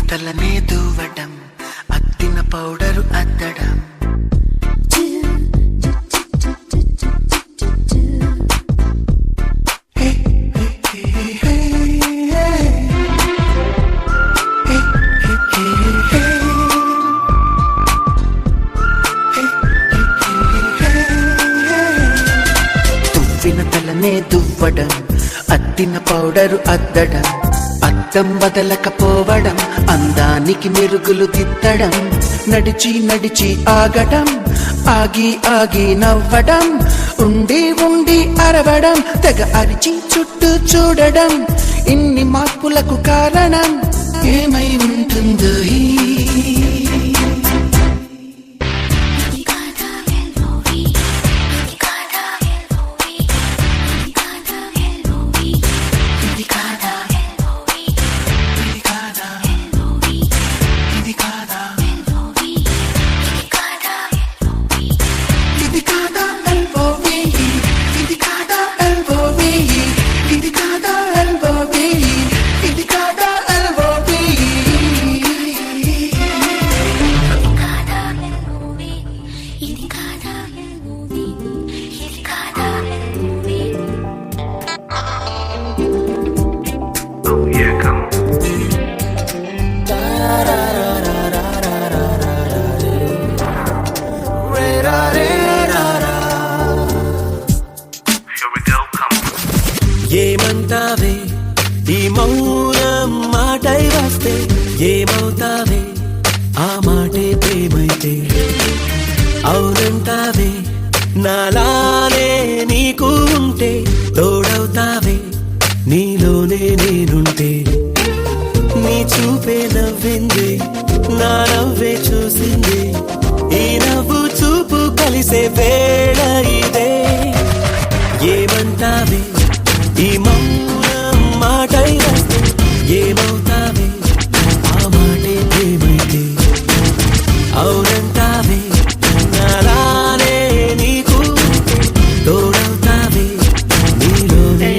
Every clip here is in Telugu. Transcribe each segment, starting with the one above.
తలనే దూవడం అద్దిన పౌడరు అద్దడం తువ్విన తలనే దువ్వడం అద్దిన పౌడరు అద్దడం అద్దం వదలకపోవడం అందానికి మెరుగులు దిద్దడం నడిచి నడిచి ఆగడం ఆగి ఆగి నవ్వడం ఉండి ఉండి అరవడం తెగ అరిచి చుట్టూ చూడడం ఇన్ని మార్పులకు కారణం ఏమై ఉంటుందో ఏమంటావే ఈ మౌనం మాటై వస్తే ఏమవుతావే ఆ మాటే ప్రేమైతే అవునంటావే నాలానే నీకు ఉంటే తోడవుతావే నీలోనే నేనుంటే నీ చూపే నవ్వింది నా నవ్వే చూసింది ఈ నవ్వు చూపు కలిసే వేళ ఇదే ఏమంటావే ఈ మౌనం మాటై వస్తే ఏమవుతావే ఆ మాటే ప్రేమైతే అవునంటావే నాలానే నీకు తోడవుతావే నీలోనే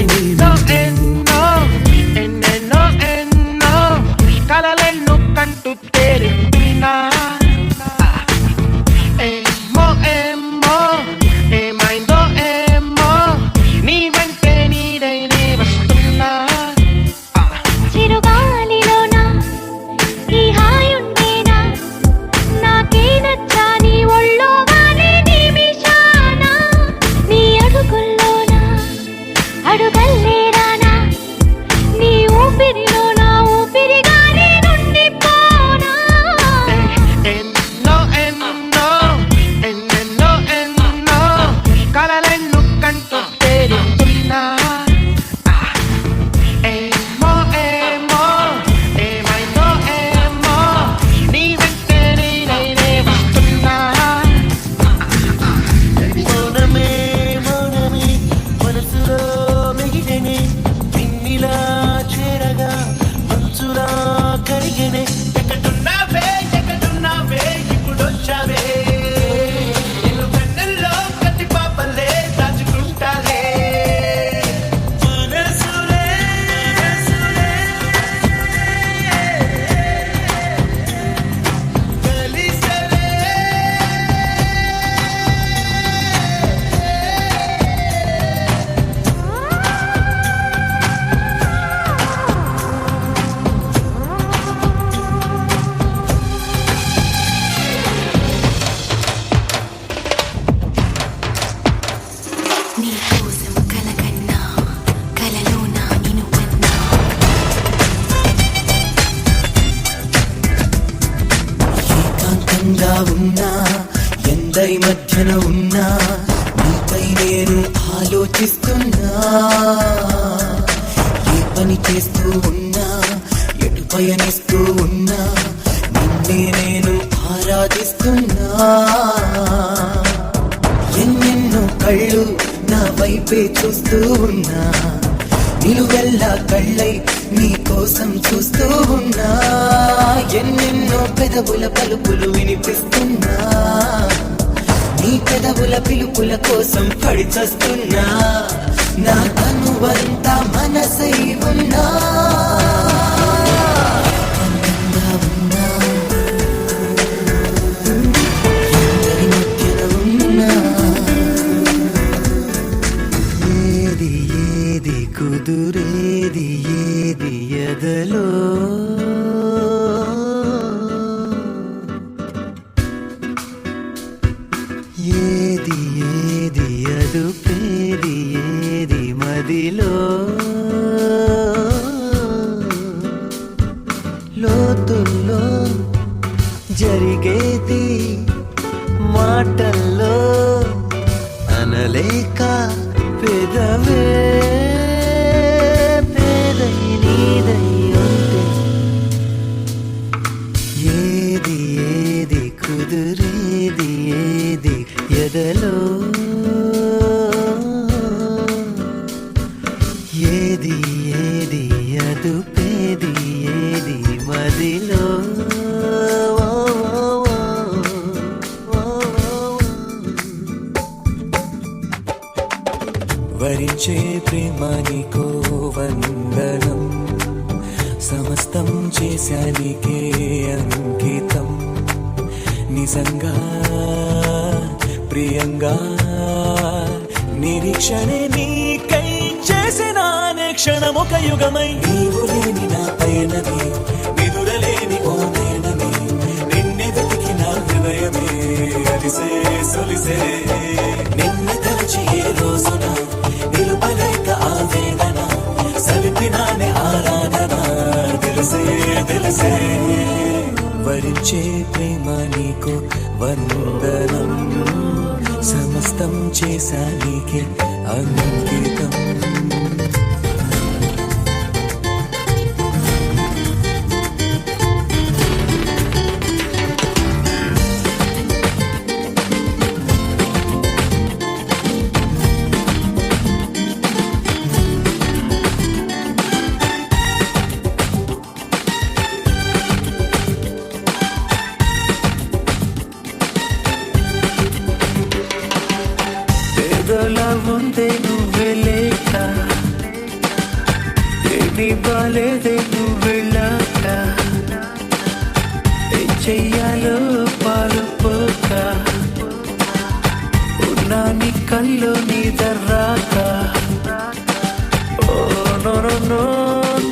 ఎన్నెన్నో కలలెన్ను కంటూ తేలినా ఏమో ఏమో ఏమైందో ఏమో నీ వెంటే నీడైనే వస్తున్నా చిరుగాలిలోనా ఈ హాయుండేనా నాకే నచ్చా నీ ఒళ్ళో వాలే నిమిషానా నీ అడుగుల్లోనా అడుగల్లేరానా నీ ఊపిరిలోనా ఊపిరిగానే నుండిపోనా ఎన్నెన్నో కలలెన్ను కంటూ తేలుతున్నా ఏమో ఏమో ఏమైందో ఏమో నీ వెంటే నీడైనే వస్తున్నా మౌనమే మౌనమే మనసులో మిగిలినే పిన్నిలా చేరగా మంచులా కరిగినే ఎక్కడున్నావే ఇప్పుడొచ్చావే నిన్ను కన్నుల్లో కత్తి పాపలే దాచుకుంటాలే మనసులే కలిసలే నీ కోసం కలకన్నా కలలోనా నిన్ను కన్నా ఏకాంతంగా ఉన్నా ఎందరి మధ్యన ఉన్నా నీపై నేను ఆలోచిస్తున్నా ఏ పని చేస్తూ ఉన్నా ఎటు పయనిస్తూ ఉన్నా నిన్నే నేను ఆరాధిస్తున్నా ఎన్నెన్నో కళ్ళు నా వైపే చూస్తూ ఉన్నా నిలువెల్లా కళ్ళై నీ కోసం చూస్తూ ఉన్నా ఎన్నెన్నో పెదవుల పలుకులు వినిపిస్తున్నా నీ పెదవుల పిలుపుల కోసం పడి చస్తున్నా నా తనువంతా మనసై ఉన్నా చూడలేక పెదవే పేదై నీదై ఉంటే ఏది ఏది కుదురేది ఏది ఎదలో ఏది ఏది అదుపేది ఏది మదిలో వరించే ప్రేమ నీకో వందనం సమస్తం చేశానికే అంకితం నిజంగా ప్రియంగా నిరీక్షణే నీకై చేసిన క్షణం ఒక యుగమై నీవు లేని నా పయనమే నిదురలేని ఓ నయనమే నిన్నే వెతికిన హృదయమే అలిసే సొలిసే నిన్న తలచి ఏ రోజున నిలుపలేక ఆవేదన సలిపినానే ఆరాధన తెలిసే తెలిసే వరించే ప్రేమ నీకు వందనం సమస్తం చేశా నీకే అంకితం ఏదోలా ఉందే నువ్వే లేక ఏమీ బాలేదే నువ్వు వెళ్ళాక ఏం చెయ్యాలో పాలుపోక ఉన్నా నీ కళ్ళు నీ దర్రాక ఓ no no no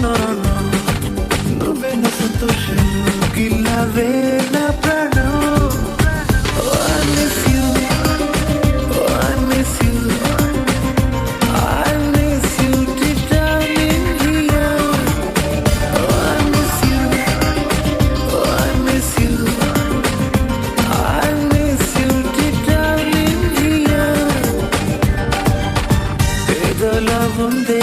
no no నువ్వే నా సంతోషం గిల్లవే నా ప్రాణం I miss you, I miss you, I miss you deep down in here. I miss you, I miss you, I miss you deep down in here. ఏదోలా ఉందే